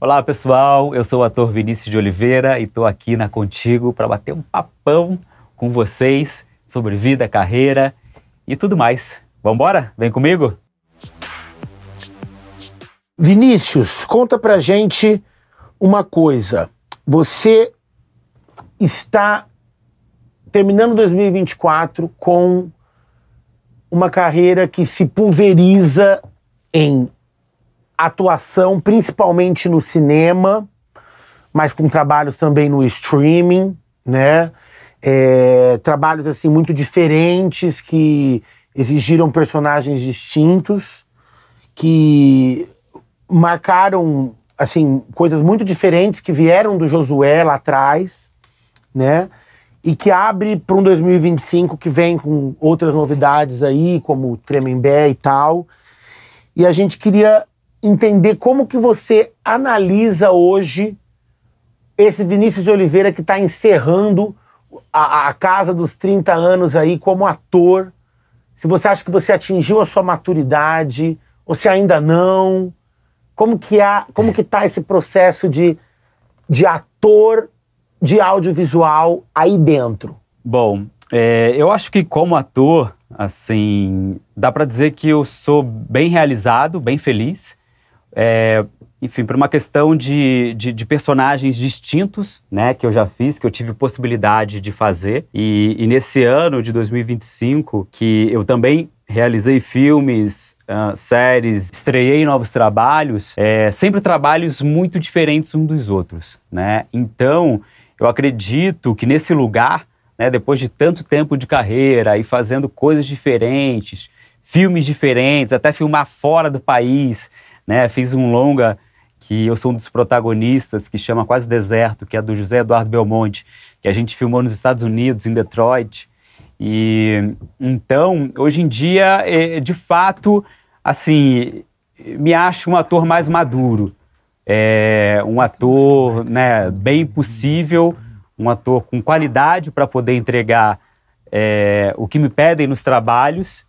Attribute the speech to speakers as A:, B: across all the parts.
A: Olá, pessoal. Eu sou o ator Vinícius de Oliveira e estou aqui na Contigo para bater um papão com vocês sobre vida, carreira e tudo mais. Vambora? Vem comigo?
B: Vinícius, conta pra gente uma coisa. Você está terminando 2024 com uma carreira que se pulveriza em atuação, principalmente no cinema, mas com trabalhos também no streaming, né? Trabalhos assim muito diferentes que exigiram personagens distintos, que marcaram assim coisas muito diferentes que vieram do Josué lá atrás, né? E que abre para um 2025 que vem com outras novidades aí, como Tremembé e tal. E a gente queria entender como que você analisa hoje esse Vinícius de Oliveira que está encerrando a casa dos 30 anos aí como ator. Se você acha que você atingiu a sua maturidade, ou se ainda não. Como que tá esse processo de ator de audiovisual aí dentro?
A: Bom, eu acho que como ator, assim, dá para dizer que eu sou bem realizado, bem feliz. Enfim, por uma questão de personagens distintos, né, que eu já fiz, que eu tive possibilidade de fazer. E nesse ano de 2025, que eu também realizei filmes, séries, estreiei novos trabalhos, sempre trabalhos muito diferentes uns dos outros, né? Então, eu acredito que nesse lugar, né, depois de tanto tempo de carreira e fazendo coisas diferentes, filmes diferentes, até filmar fora do país, né? Fiz um longa que eu sou um dos protagonistas, que chama Quase Deserto, que é do José Eduardo Belmonte, que a gente filmou nos Estados Unidos, em Detroit. E então, hoje em dia, de fato, assim, me acho um ator mais maduro. Um ator, né, bem possível, um ator com qualidade para poder entregar o que me pedem nos trabalhos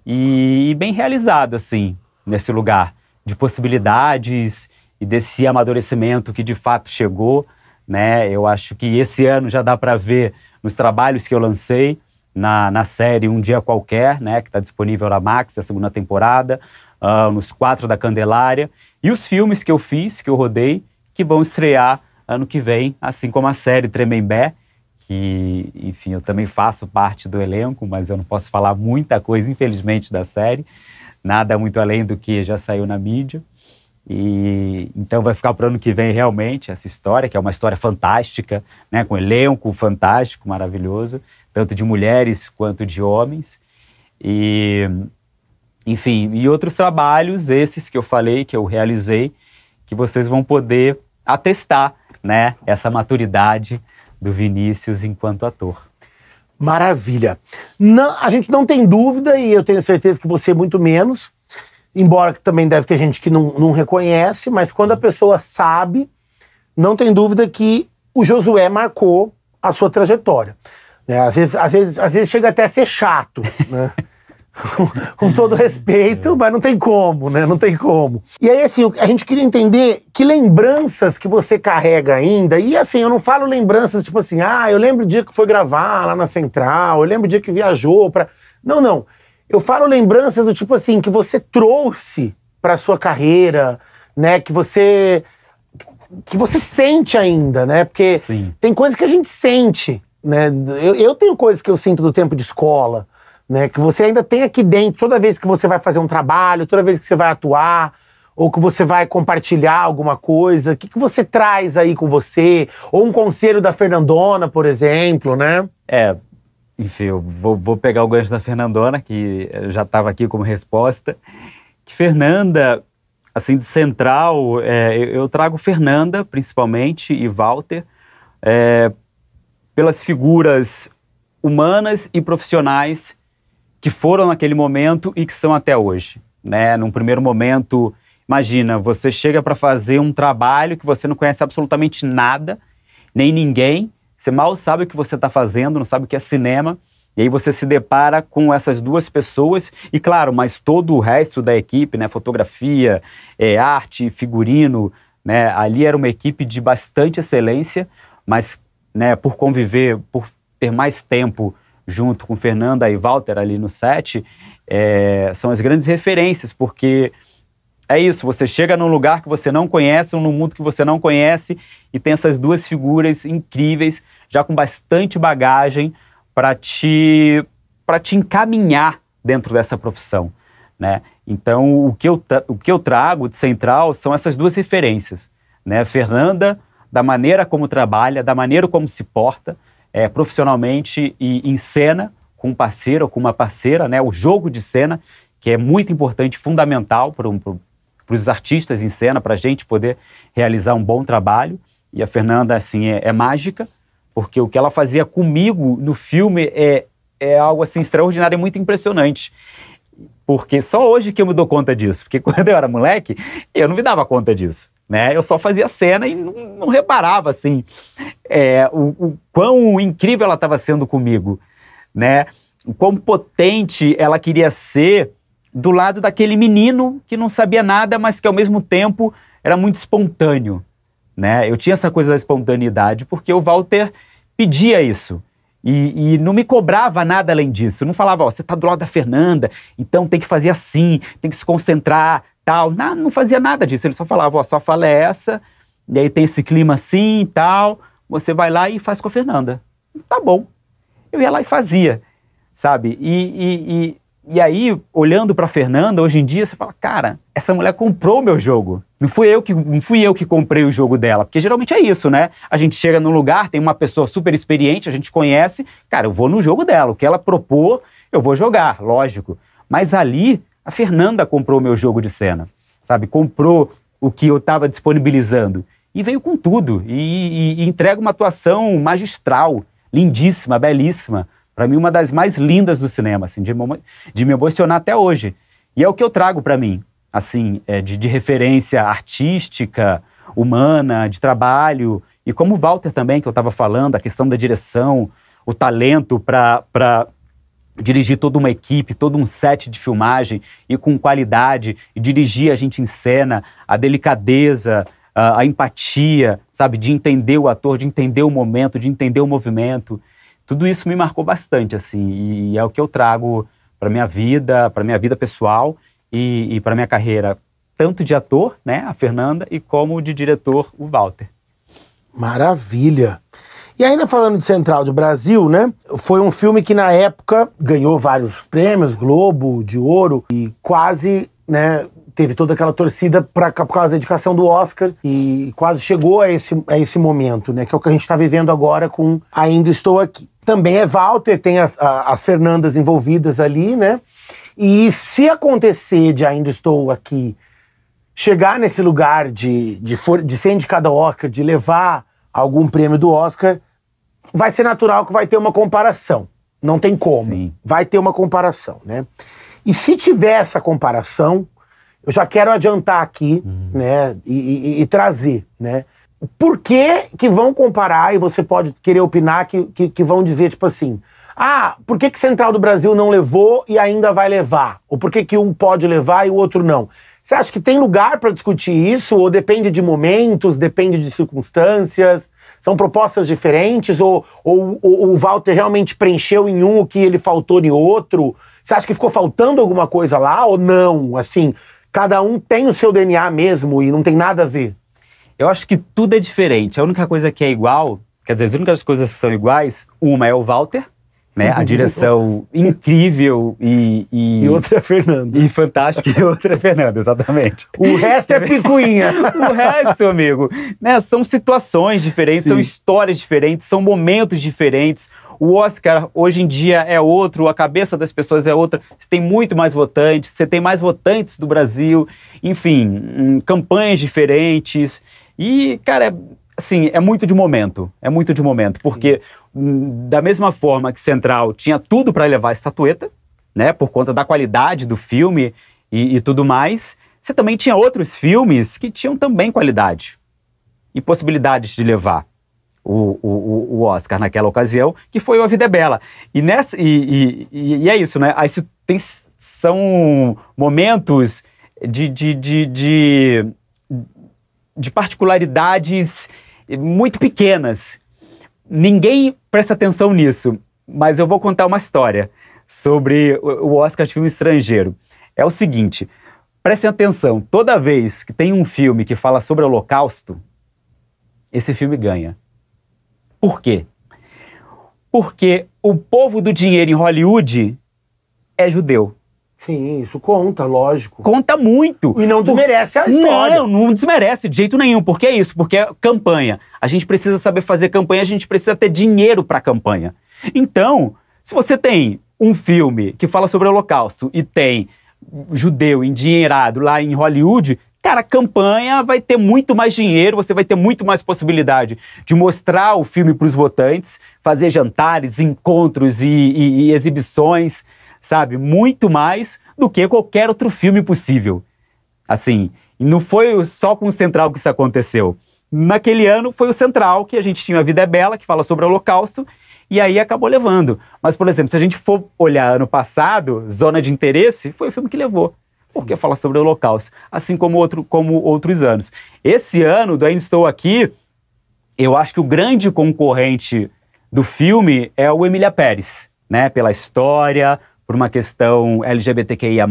A: e bem realizado, assim, nesse lugar de possibilidades e desse amadurecimento que de fato chegou, né? Eu acho que esse ano já dá para ver nos trabalhos que eu lancei, na série Um Dia Qualquer, né, que está disponível na Max, a segunda temporada, nos 4 da Candelária, e os filmes que eu fiz, que eu rodei, que vão estrear ano que vem, assim como a série Tremembé, que, enfim, eu também faço parte do elenco, mas eu não posso falar muita coisa, infelizmente, da série, nada muito além do que já saiu na mídia. E então vai ficar para o ano que vem realmente essa história, que é uma história fantástica, né, com elenco fantástico, maravilhoso, tanto de mulheres quanto de homens. E, enfim, e outros trabalhos, esses que eu falei, que eu realizei, que vocês vão poder atestar, né, essa maturidade do Vinícius enquanto ator.
B: Maravilha. Não, a gente não tem dúvida, e eu tenho certeza que você muito menos, embora também deve ter gente que não reconhece, mas quando a pessoa sabe, não tem dúvida que o Josué marcou a sua trajetória. Às vezes chega até a ser chato, né? Com todo respeito, mas não tem como, né? Não tem como. E aí, assim, a gente queria entender que lembranças que você carrega ainda, e assim, eu não falo lembranças tipo assim, eu lembro o dia que foi gravar lá na Central, eu lembro o dia que viajou pra... Não. Eu falo lembranças do tipo assim, que você trouxe pra sua carreira, né? Que você sente ainda, né? Porque
A: Sim.
B: Tem coisas que a gente sente, né? Eu tenho coisas que eu sinto do tempo de escola, né? Que você ainda tem aqui dentro, toda vez que você vai fazer um trabalho, toda vez que você vai atuar, ou que você vai compartilhar alguma coisa, o que você traz aí com você? Ou um conselho da Fernandona, por exemplo, né?
A: Enfim, eu vou pegar o gancho da Fernandona, que eu já estava aqui como resposta. Que Fernanda, assim, de central, eu trago Fernanda, principalmente, e Walter, pelas figuras humanas e profissionais que foram naquele momento e que são até hoje, né? Num primeiro momento, imagina, você chega para fazer um trabalho que você não conhece absolutamente nada, nem ninguém, você mal sabe o que você está fazendo, não sabe o que é cinema, e aí você se depara com essas duas pessoas, e claro, mas todo o resto da equipe, né, fotografia, arte, figurino, né? Ali era uma equipe de bastante excelência, mas, né, por conviver, por ter mais tempo junto com Fernanda e Walter ali no set, são as grandes referências, porque é isso, você chega num lugar que você não conhece, num mundo que você não conhece, e tem essas duas figuras incríveis, já com bastante bagagem, para te encaminhar dentro dessa profissão, né? Então, o que eu trago de central são essas duas referências, né? Fernanda, da maneira como trabalha, da maneira como se porta, profissionalmente e em cena, com um parceiro ou com uma parceira, né? O jogo de cena, que é muito importante, fundamental para os artistas em cena, para a gente poder realizar um bom trabalho. E a Fernanda, assim, é mágica, porque o que ela fazia comigo no filme é algo, assim, extraordinário e muito impressionante. Porque só hoje que eu me dou conta disso, porque quando eu era moleque, eu não me dava conta disso, né? Eu só fazia cena e não reparava, assim, o quão incrível ela estava sendo comigo, né? O quão potente ela queria ser do lado daquele menino que não sabia nada, mas que ao mesmo tempo era muito espontâneo, né? Eu tinha essa coisa da espontaneidade porque o Walter pedia isso. E não me cobrava nada além disso. Não falava, você tá do lado da Fernanda, então tem que fazer assim, tem que se concentrar, tal. Não fazia nada disso. Ele só falava, sua fala é essa, e aí tem esse clima assim e tal, você vai lá e faz com a Fernanda. Tá bom. Eu ia lá e fazia, sabe? E aí, olhando pra Fernanda, hoje em dia, você fala, cara, essa mulher comprou o meu jogo. Não fui eu que comprei o jogo dela. Porque geralmente é isso, né? A gente chega num lugar, tem uma pessoa super experiente, a gente conhece, cara, eu vou no jogo dela. O que ela propor, eu vou jogar, lógico. Mas ali, a Fernanda comprou o meu jogo de cena, sabe? Comprou o que eu estava disponibilizando. E veio com tudo. E entrega uma atuação magistral, lindíssima, belíssima. Para mim, uma das mais lindas do cinema, assim, de me emocionar até hoje. E é o que eu trago para mim, assim, de referência artística, humana, de trabalho. E como o Walter também, que eu estava falando, a questão da direção, o talento para dirigir toda uma equipe, todo um set de filmagem, e com qualidade, e dirigir a gente em cena, a delicadeza, a empatia, sabe, de entender o ator, de entender o momento, de entender o movimento. Tudo isso me marcou bastante, assim, e é o que eu trago para minha vida pessoal e para minha carreira, tanto de ator, né, a Fernanda, e como de diretor, o Walter.
B: Maravilha! E ainda falando de Central do Brasil, né, foi um filme que na época ganhou vários prêmios, Globo de Ouro, e quase, né, teve toda aquela torcida por causa da dedicação do Oscar e quase chegou a esse momento, né, que é o que a gente está vivendo agora com Ainda Estou Aqui. Também é Walter, tem as Fernandas envolvidas ali, né? E se acontecer de Ainda Estou Aqui chegar nesse lugar de ser indicado ao Oscar, de levar algum prêmio do Oscar, vai ser natural que vai ter uma comparação. Não tem como. Sim. Vai ter uma comparação, né? E se tiver essa comparação, eu já quero adiantar aqui, né? E trazer, né? Por que vão comparar, e você pode querer opinar, que vão dizer, tipo assim, por que Central do Brasil não levou e ainda vai levar? Ou por que um pode levar e o outro não? Você acha que tem lugar para discutir isso? Ou depende de momentos, depende de circunstâncias? São propostas diferentes? Ou o Walter realmente preencheu em um o que ele faltou em outro? Você acha que ficou faltando alguma coisa lá ou não? Assim, cada um tem o seu DNA mesmo e não tem nada a ver?
A: Eu acho que tudo é diferente. A única coisa que é igual, quer dizer, as únicas coisas que são iguais, uma é o Walter, né? A direção incrível
B: e outra é a Fernanda.
A: E fantástica, e outra é a Fernanda, exatamente.
B: O resto é picuinha.
A: O resto, amigo, né? São situações diferentes, são histórias diferentes, são momentos diferentes. O Oscar, hoje em dia, é outro, a cabeça das pessoas é outra. Você tem muito mais votantes, você tem mais votantes do Brasil, enfim, campanhas diferentes. E, cara, assim, é muito de momento, porque da mesma forma que Central tinha tudo para levar a estatueta, né, por conta da qualidade do filme e tudo mais, você também tinha outros filmes que tinham também qualidade e possibilidades de levar o Oscar naquela ocasião, que foi o A Vida é Bela. E é isso, né? Aí são momentos de particularidades muito pequenas. Ninguém presta atenção nisso, mas eu vou contar uma história sobre o Oscar de filme estrangeiro. É o seguinte, prestem atenção, toda vez que tem um filme que fala sobre o Holocausto, esse filme ganha. Por quê? Porque o povo do dinheiro em Hollywood é judeu.
B: Sim, isso conta, lógico.
A: Conta muito.
B: E não desmerece a história.
A: Não desmerece de jeito nenhum. Porque é isso, porque é campanha. A gente precisa saber fazer campanha, a gente precisa ter dinheiro para campanha. Então, se você tem um filme que fala sobre o Holocausto e tem judeu endinheirado lá em Hollywood, cara, a campanha vai ter muito mais dinheiro, você vai ter muito mais possibilidade de mostrar o filme para os votantes, fazer jantares, encontros e exibições, sabe? Muito mais do que qualquer outro filme possível. Assim, e não foi só com o Central que isso aconteceu. Naquele ano foi o Central, que a gente tinha A Vida é Bela, que fala sobre o Holocausto, e aí acabou levando. Mas, por exemplo, se a gente for olhar ano passado, Zona de Interesse, foi o filme que levou. Porque fala sobre o Holocausto, assim como outros anos. Esse ano, do Ainda Estou Aqui, eu acho que o grande concorrente do filme é o Emília Pérez, né? Pela história, por uma questão LGBTQIA+,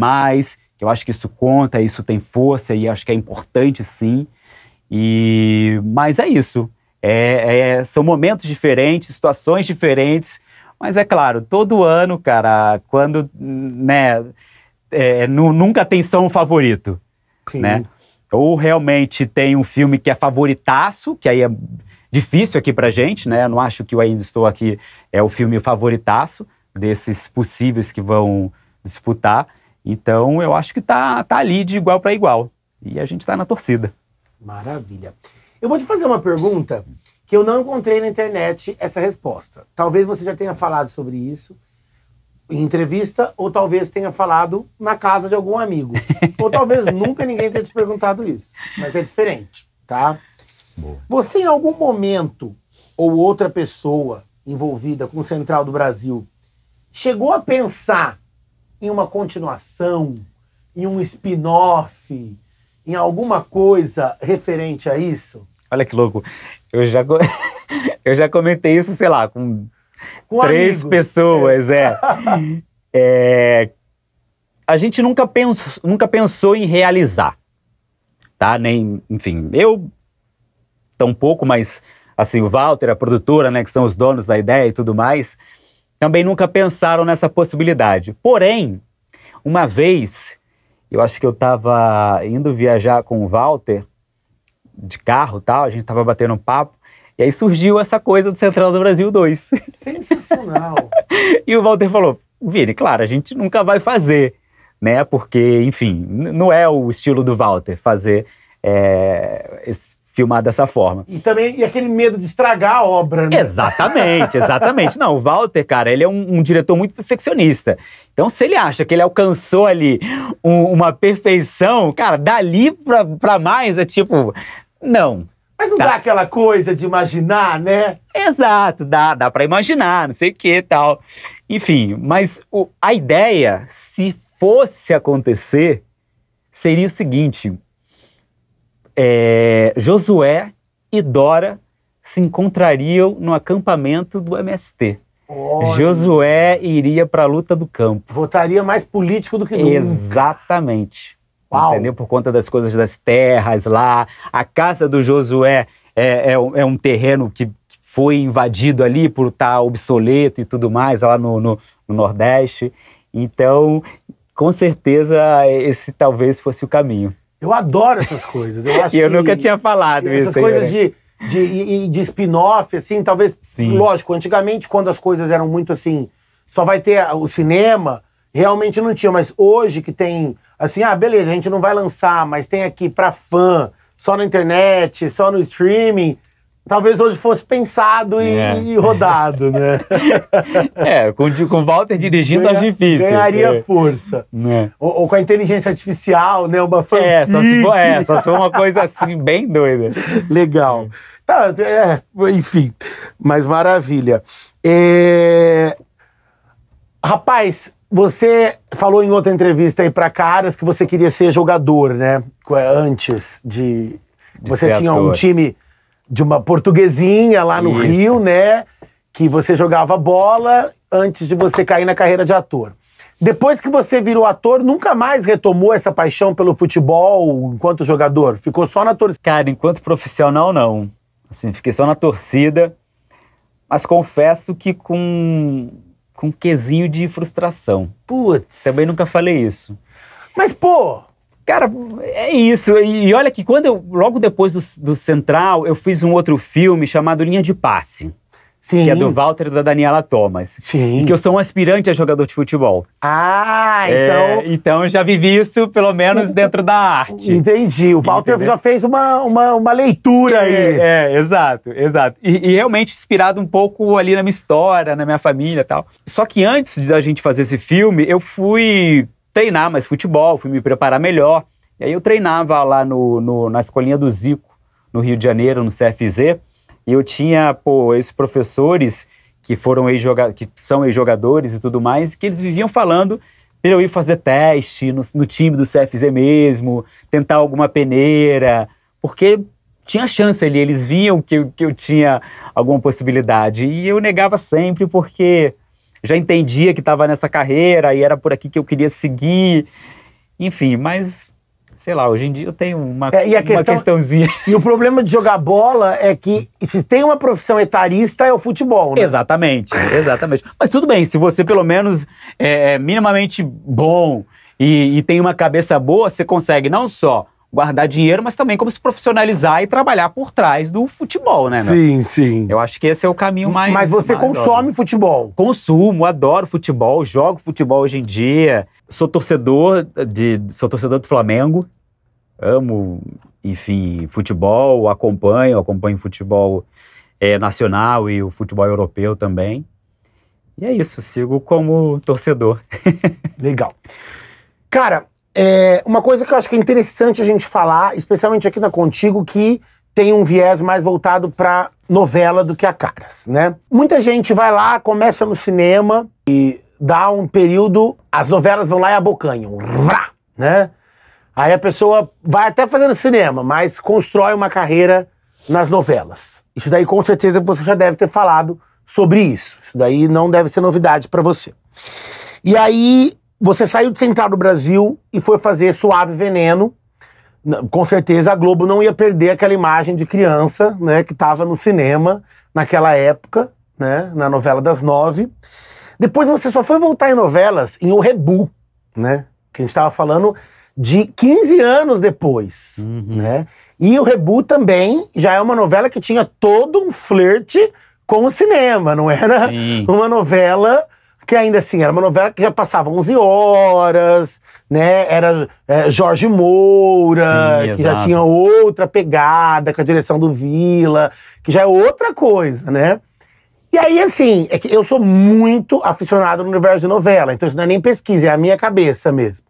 A: que eu acho que isso conta, isso tem força e acho que é importante, sim. Mas é isso. São momentos diferentes, situações diferentes, mas é claro, todo ano, cara, quando, né... nunca tem só um favorito, né? Ou realmente tem um filme que é favoritaço, que aí é difícil aqui pra gente, né? Eu não acho que o Ainda Estou Aqui é o filme favoritaço desses possíveis que vão disputar. Então, eu acho que tá ali de igual para igual. E a gente tá na torcida.
B: Maravilha. Eu vou te fazer uma pergunta que eu não encontrei na internet essa resposta. Talvez você já tenha falado sobre isso em entrevista, ou talvez tenha falado na casa de algum amigo. Ou talvez nunca ninguém tenha te perguntado isso. Mas é diferente, tá? Boa. Você, em algum momento, ou outra pessoa envolvida com o Central do Brasil, chegou a pensar em uma continuação, em um spin-off, em alguma coisa referente a isso?
A: Olha que louco. Eu já comentei isso, sei lá, com 3 amigos. Pessoas, a gente nunca pensou em realizar, tá? Enfim, eu tampouco, mas assim, o Walter, a produtora, né, que são os donos da ideia e tudo mais, também nunca pensaram nessa possibilidade. Porém, uma vez, eu acho que eu estava indo viajar com o Walter, de carro e tal, a gente estava batendo um papo, e aí surgiu essa coisa do Central do Brasil 2.
B: Sensacional.
A: E o Walter falou, Vini, claro, a gente nunca vai fazer, né? Porque, enfim, não é o estilo do Walter fazer filmar dessa forma.
B: E também aquele medo de estragar a obra, né?
A: Exatamente, exatamente. Não, o Walter, cara, ele é um diretor muito perfeccionista. Então, se ele acha que ele alcançou ali uma perfeição, cara, dali pra mais é tipo, não.
B: Mas não dá aquela coisa de imaginar, né?
A: Exato, dá pra imaginar, não sei o que e tal. Enfim, mas a ideia, se fosse acontecer, seria o seguinte, Josué e Dora se encontrariam no acampamento do MST. Olha. Josué iria pra luta do campo.
B: Votaria mais político do que nunca.
A: Exatamente.
B: Uau.
A: Entendeu? Por conta das coisas das terras lá. A casa do Josué é um terreno que foi invadido ali por estar obsoleto e tudo mais, lá no Nordeste. Então, com certeza, esse talvez fosse o caminho.
B: Eu adoro essas coisas. Eu acho
A: eu nunca tinha falado isso.
B: Essas coisas de spin-off, assim, talvez...
A: Sim.
B: Lógico, antigamente, quando as coisas eram muito assim, só vai ter o cinema, realmente não tinha. Mas hoje que tem, assim, beleza, a gente não vai lançar, mas tem aqui pra fã, só na internet, só no streaming... Talvez hoje fosse pensado e rodado, né?
A: Com o Walter dirigindo é difícil.
B: Ganharia força. Ou com a inteligência artificial, né? Uma fanfic.
A: Só se for uma coisa assim, bem doida.
B: Legal. Tá, enfim, mas maravilha. Rapaz, você falou em outra entrevista aí pra Caras que você queria ser jogador, né? Antes de... Você tinha um time de uma portuguesinha lá no Rio, né? Que você jogava bola antes de você cair na carreira de ator. Depois que você virou ator, nunca mais retomou essa paixão pelo futebol enquanto jogador? Ficou só na torcida?
A: Cara, enquanto profissional, não. Assim, fiquei só na torcida, mas confesso que com um quesinho de frustração.
B: Putz.
A: Também nunca falei isso.
B: Mas, pô...
A: Cara, é isso. E olha que logo depois do Central, eu fiz um outro filme chamado Linha de Passe.
B: Sim.
A: Que é do Walter e da Daniela Thomas.
B: Sim.
A: E que eu sou um aspirante a jogador de futebol.
B: Ah, então...
A: Então eu já vivi isso, pelo menos, dentro da arte.
B: Entendi. O Walter já fez uma leitura aí.
A: Exato. E realmente inspirado um pouco ali na minha história, na minha família e tal. Só que antes da gente fazer esse filme, eu fui treinar mais futebol, fui me preparar melhor. E aí eu treinava lá na escolinha do Zico, no Rio de Janeiro, no CFZ. E eu tinha, esses professores que são ex-jogadores e tudo mais, que eles viviam falando para eu ir fazer teste no time do CFZ mesmo, tentar alguma peneira, porque tinha chance ali, eles viam que eu tinha alguma possibilidade. E eu negava sempre porque já entendia que estava nessa carreira e era por aqui que eu queria seguir. Enfim, mas... Sei lá, hoje em dia eu tenho uma questãozinha.
B: E o problema de jogar bola é que se tem uma profissão etarista é o futebol, né?
A: Exatamente. Mas tudo bem, se você pelo menos é minimamente bom e tem uma cabeça boa, você consegue não só guardar dinheiro, mas também como se profissionalizar e trabalhar por trás do futebol, né?
B: Sim.
A: Eu acho que esse é o caminho mais...
B: Mas você consome futebol?
A: Consumo, adoro futebol, jogo futebol hoje em dia. Sou torcedor do Flamengo, amo, enfim, futebol, acompanho futebol nacional e o futebol europeu também. E é isso, sigo como torcedor.
B: Legal. Cara, uma coisa que eu acho que é interessante a gente falar, especialmente aqui na Contigo, que tem um viés mais voltado para novela do que a caras, né? Muita gente vai lá, começa no cinema e dá um período, as novelas vão lá e abocanham, né? Aí a pessoa vai até fazendo cinema, mas constrói uma carreira nas novelas. Isso daí com certeza você já deve ter falado sobre isso. Isso daí não deve ser novidade pra você. E aí você saiu de Central do Brasil e foi fazer Suave Veneno. Com certeza a Globo não ia perder aquela imagem de criança, né, que tava no cinema naquela época, né, na novela das 9. Depois você só foi voltar em novelas em O Rebu, né? Que a gente tava falando de 15 anos depois, né? E O Rebu também já é uma novela que tinha todo um flerte com o cinema, não era uma novela que ainda assim, era uma novela que já passava 11 horas, né? Era Jorge Moura, que já tinha outra pegada com a direção do Vila, que já é outra coisa, né? E aí, assim, é que eu sou muito aficionado no universo de novela, então isso não é nem pesquisa, é a minha cabeça mesmo.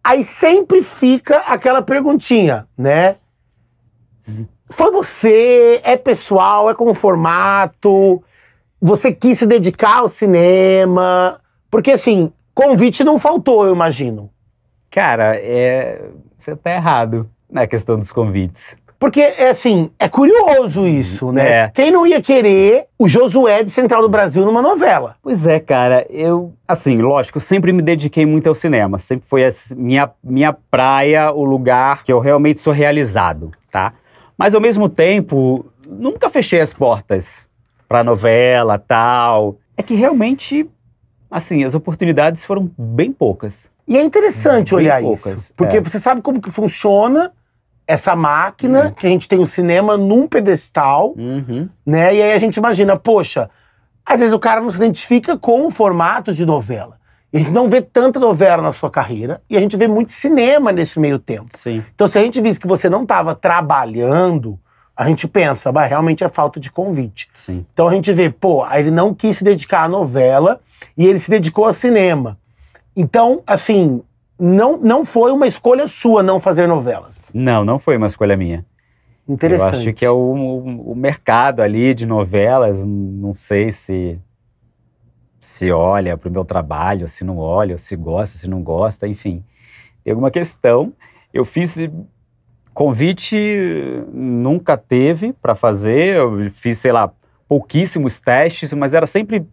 B: Aí sempre fica aquela perguntinha, né? Foi você? É pessoal? É como formato? Você quis se dedicar ao cinema? Porque, assim, convite não faltou, eu imagino.
A: Cara, você tá errado na questão dos convites.
B: Porque, assim, é curioso isso, né? Quem não ia querer o Josué de Central do Brasil numa novela?
A: Pois é, cara. Eu, assim, lógico, eu sempre me dediquei muito ao cinema. Sempre foi minha praia, o lugar que eu realmente sou realizado, tá? Mas, ao mesmo tempo, nunca fechei as portas pra novela, tal. É que, realmente, assim, as oportunidades foram bem poucas.
B: E é interessante olhar isso. Porque você sabe como que funciona essa máquina, que a gente tem o cinema num pedestal, né? E aí a gente imagina, poxa, às vezes o cara não se identifica com o formato de novela. E a gente não vê tanta novela na sua carreira, e a gente vê muito cinema nesse meio tempo.
A: Sim.
B: Então se a gente visse que você não estava trabalhando, a gente pensa, realmente é falta de convite.
A: Sim.
B: Então a gente vê, ele não quis se dedicar à novela, e ele se dedicou ao cinema. Então, assim... Não foi uma escolha sua não fazer novelas.
A: Não foi uma escolha minha.
B: Interessante.
A: Eu acho que é o mercado ali de novelas, não sei se olha para o meu trabalho, se não olha, se gosta, se não gosta, enfim. Tem alguma questão. Eu fiz Convite nunca teve para fazer, eu fiz, sei lá, pouquíssimos testes, mas era sempre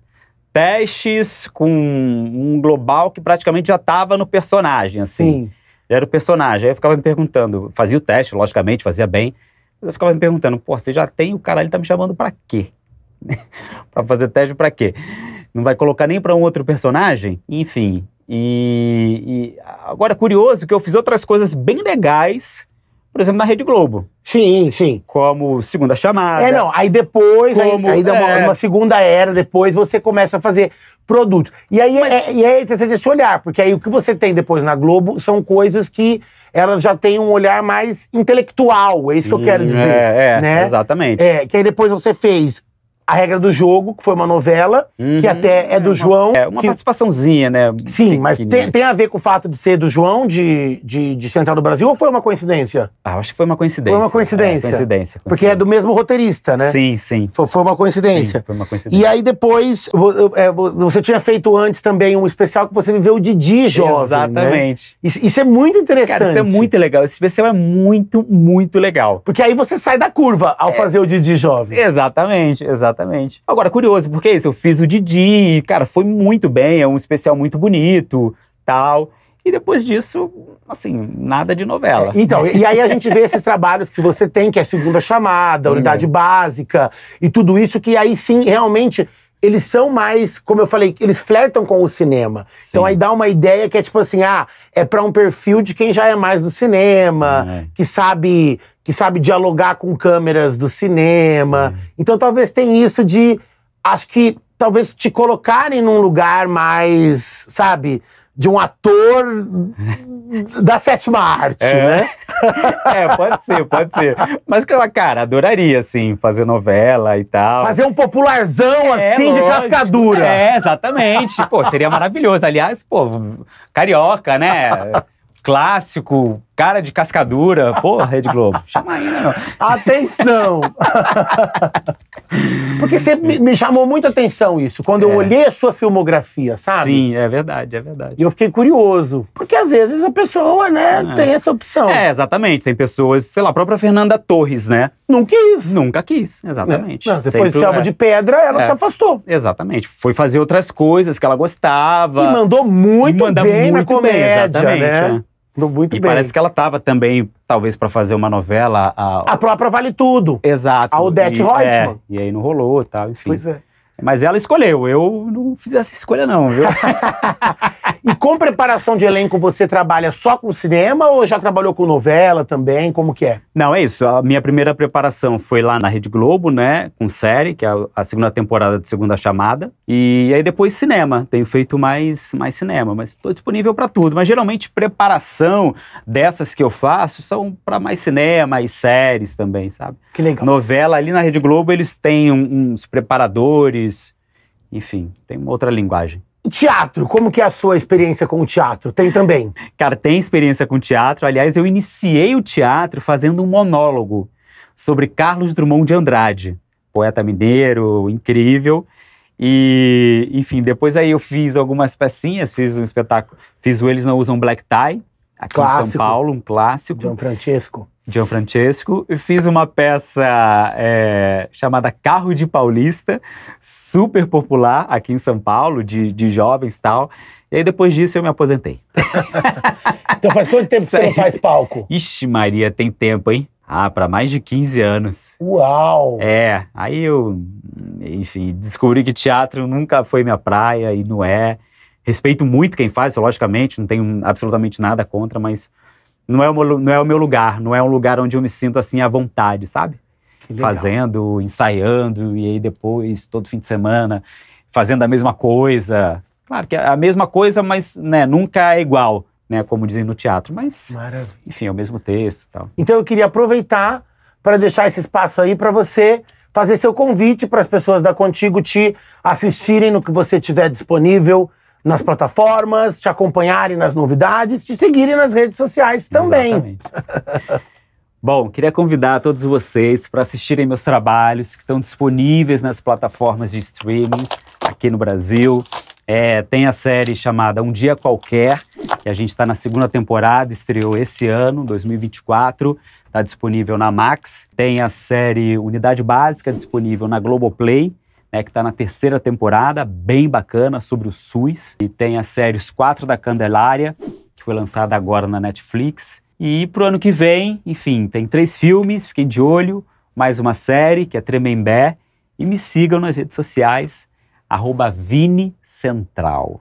A: testes com um global que praticamente já estava no personagem, assim.
B: Sim.
A: Já era o personagem. Aí eu ficava me perguntando, fazia o teste, logicamente, fazia bem, mas eu ficava me perguntando, pô, você já tem o cara, ele tá me chamando pra quê? Pra fazer teste pra quê? Não vai colocar nem pra um outro personagem? Enfim. E agora, curioso que eu fiz outras coisas bem legais, por exemplo, na Rede Globo.
B: Sim, sim.
A: Como Segunda Chamada.
B: Não, aí depois, aí dá uma segunda era, depois você começa a fazer produtos. E aí é interessante esse olhar, porque aí o que você tem depois na Globo são coisas que elas já têm um olhar mais intelectual, é isso que eu quero dizer. Né?
A: Exatamente.
B: Que aí depois você fez A Regra do Jogo, que foi uma novela, que até é do João.
A: Uma participaçãozinha, né?
B: Sim, mas tem a ver com o fato de ser do João, de Central do Brasil, ou foi uma coincidência?
A: Acho que foi uma coincidência.
B: Foi uma coincidência.
A: Coincidência.
B: Porque é do mesmo roteirista, né?
A: Sim, sim.
B: Foi uma coincidência.
A: Sim, foi uma coincidência.
B: E aí depois, você tinha feito antes também um especial que você viveu o Didi jovem,
A: exatamente.
B: Né? Isso é muito interessante.
A: Cara, isso é muito legal. Esse especial é muito, muito legal.
B: Porque aí você sai da curva ao fazer o Didi jovem.
A: Exatamente. Agora, curioso, porque isso, eu fiz o Didi, cara, foi muito bem, é um especial muito bonito, tal. E depois disso, assim, nada de novela.
B: Então, e aí a gente vê esses trabalhos que você tem, que é Segunda Chamada, Unidade Básica, e tudo isso, que aí sim, realmente, eles são mais, como eu falei, eles flertam com o cinema. Sim. Então aí dá uma ideia que é tipo assim, é pra um perfil de quem já é mais do cinema, que sabe dialogar com câmeras do cinema. Então talvez tenha isso de, acho que talvez te colocarem num lugar mais, sabe, de um ator da sétima arte, né?
A: Pode ser. Mas, cara, adoraria, assim, fazer novela e tal.
B: Fazer um popularzão, assim, de cascadura.
A: Exatamente. Pô, seria maravilhoso. Aliás, carioca, né? Clássico, cara de cascadura. Pô, Rede Globo. Chama aí, né, meu?
B: Atenção! Porque sempre me chamou muita atenção isso, quando eu olhei a sua filmografia, sabe?
A: Sim, é verdade.
B: E eu fiquei curioso, porque às vezes a pessoa, né, tem essa opção.
A: Exatamente. Tem pessoas, sei lá, a própria Fernanda Torres, né?
B: Nunca quis,
A: exatamente.
B: Não, depois de Selva de Pedra, ela se afastou.
A: Exatamente. Foi fazer outras coisas que ela gostava.
B: E mandou muito bem na comédia,
A: exatamente,
B: né? Muito bem.
A: Parece que ela tava também, talvez, pra fazer uma novela.
B: A própria Vale Tudo.
A: Exato.
B: A Odete Reutemann.
A: E aí não rolou e tal, enfim.
B: Pois é.
A: Mas ela escolheu, eu não fiz essa escolha não, viu?
B: E com preparação de elenco, você trabalha só com cinema ou já trabalhou com novela também? Como que é?
A: Não, é isso. A minha primeira preparação foi lá na Rede Globo, né? Com série, que é a segunda temporada de Segunda Chamada. E aí depois cinema. Tenho feito mais cinema, mas estou disponível para tudo. Mas geralmente preparação dessas que eu faço são para mais cinema e séries também, sabe?
B: Que legal.
A: Novela, ali na Rede Globo, eles têm uns preparadores. Enfim, tem uma outra linguagem.
B: Teatro, como que é a sua experiência com o teatro? Tem também?
A: Cara, tem experiência com teatro. Aliás, eu iniciei o teatro fazendo um monólogo sobre Carlos Drummond de Andrade, poeta mineiro, incrível. E, enfim, depois aí eu fiz algumas pecinhas, fiz um espetáculo, fiz o Eles Não Usam Black Tie, aqui em São Paulo, um clássico. Gianfrancesco. Eu fiz uma peça chamada Carro de Paulista, super popular aqui em São Paulo, de jovens e tal. E aí depois disso eu me aposentei.
B: Então faz quanto tempo que você não faz palco?
A: Ixi Maria, tem tempo, hein? Para mais de 15 anos.
B: Uau!
A: Aí eu, enfim, descobri que teatro nunca foi minha praia e não é. Respeito muito quem faz, logicamente, não tenho absolutamente nada contra, mas não é o meu lugar, não é um lugar onde eu me sinto assim à vontade, sabe? Fazendo, ensaiando, e aí depois, todo fim de semana, fazendo a mesma coisa. Claro que é a mesma coisa, mas né, nunca é igual, né? Como dizem no teatro, mas, enfim, é o mesmo texto e tal.
B: Então eu queria aproveitar para deixar esse espaço aí para você fazer seu convite para as pessoas da Contigo te assistirem no que você tiver disponível nas plataformas, te acompanharem nas novidades, te seguirem nas redes sociais também.
A: Exatamente. Bom, queria convidar todos vocês para assistirem meus trabalhos que estão disponíveis nas plataformas de streaming aqui no Brasil. Tem a série chamada Um Dia Qualquer, que a gente está na 2ª temporada, estreou esse ano, 2024, está disponível na Max. Tem a série Unidade Básica, disponível na Globoplay, né, que está na 3ª temporada, bem bacana, sobre o SUS. E tem a série Os Quatro da Candelária, que foi lançada agora na Netflix. E pro ano que vem, enfim, tem 3 filmes, fiquem de olho, mais uma série, que é Tremembé. E me sigam nas redes sociais, @ViniCentral.